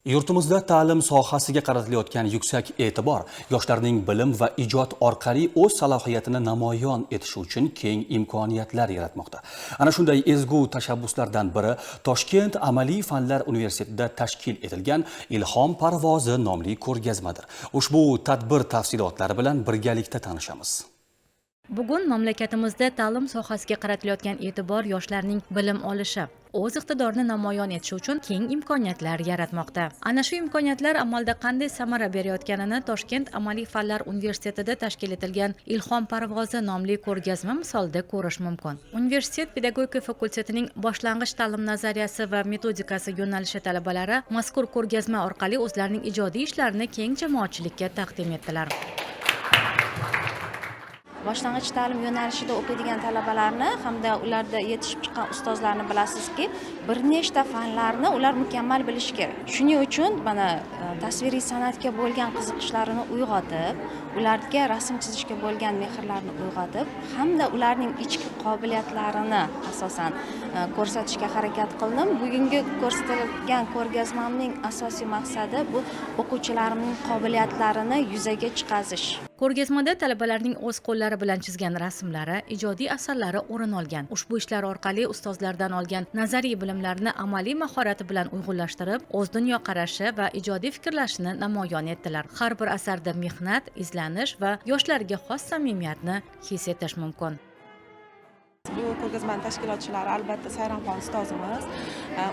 Yurtimizda ta'lim sohasiga qaratilayotgan yuksak e'tibor yoshlarning bilim va ijod orqali o'z salohiyatini namoyon etishi uchun keng imkoniyatlar yaratmoqda. Ana shunday ezgu tashabbuslardan biri Toshkent Amaliy fanlar universitetida tashkil etilgan Ilhom parvozi nomli ko'rgazmadir. Ushbu tadbir tafsilotlari bilan birgalikda tanishamiz. Bugun mamlakatimizda ta'lim sohasiga qaratilayotgan e'tibor yoshlarning bilim olishi, o'z iqtidorini namoyon etishi uchun keng imkoniyatlar yaratmoqda. Ana shu imkoniyatlar amalda qanday samara berayotganini Toshkent Amaliy fanlar universitetida tashkil etilgan Ilhom parvozi nomli ko'rgazma misolida ko'rish mumkin. Universitet pedagogika fakultetining boshlang'ich ta'lim nazariyasi va metodikasi yo'nalishi talabalari mazkur ko'rgazma orqali o'zlarining ijodiy ishlarini keng jamoatchilikka taqdim etdilar. Boshlang'ich ta'lim yo'nalishida o'qiydigan talabalarni hamda ularda yetishib chiqqan ustozlarni bilasizki, bir nechta fanlarni ular mukammal bilishi kerak. Shuning uchun mana tasviriy san'atga bo'lgan qiziqishlarini uyg'otib, ularga rasm chizishga bo'lgan mehrlarini uyg'otib, hamda ularning ichki qobiliyatlarini asosan ko'rsatishga harakat qildim. Bugungi ko'rsatilgan ko'rgazmamning asosiy maqsadi bu o'quvchilarimning qobiliyatlarini yuzaga chiqarish. Ko'rgazmada talabalarning o'z qo'llari bilan chizgan rasmlari, ijodiy asarlari o'rin olgan. Ushbu ishlar orqali ustozlardan olgan nazariy bilimlarini amaliy mahorati bilan uyg'unlashtirib, o'z dunyoqarashi va ijodiy fikrlashini namoyon etdilar. Har bir asarda mehnat, izlanish va yoshlarga xos samimiyatni his etish mumkin. Bu ko'rgazmani tashkilotchilari albatta Sayramxon ustozimiz,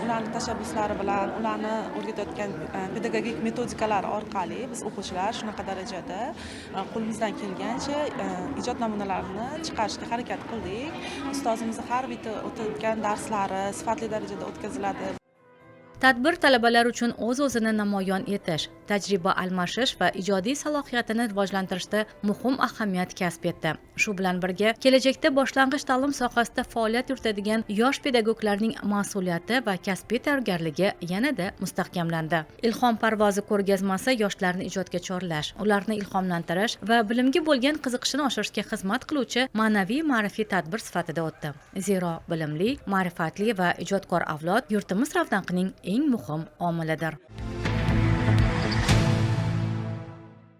ularning tashabbuslari bilan, ularni o'rgatayotgan pedagogik metodikalar orqali biz o'quvchilar shunaqa darajada qo'limizdan kelgancha ijod namunalarini chiqarishga harakat qildik. Ustozimizni har bitta o'tayotgan darslari sifatli darajada o'tkaziladi. Tadbir talabalar uchun o'z-o'zini namoyon etish, tajriba almashish va ijodiy salohiyatini rivojlantirishda muhim ahamiyat kasb etdi. Shu bilan birga, kelajakda boshlang'ich ta'lim sohasida faoliyat yuritadigan yosh pedagoglarning mas'uliyati va kasbiy tayyorgarligi yanada mustahkamlandi. Ilhom parvozi ko'rgazmasi yoshlarni ijodga chorlash, ularni ilhomlantirish va bilimga bo'lgan qiziqishini oshirishga xizmat qiluvchi ma'naviy-ma'rifiy tadbir sifatida o'tdi. Zero bilimli, ma'rifatli va ijodkor avlod yurtimiz ravnaqining eng muhim omilidir.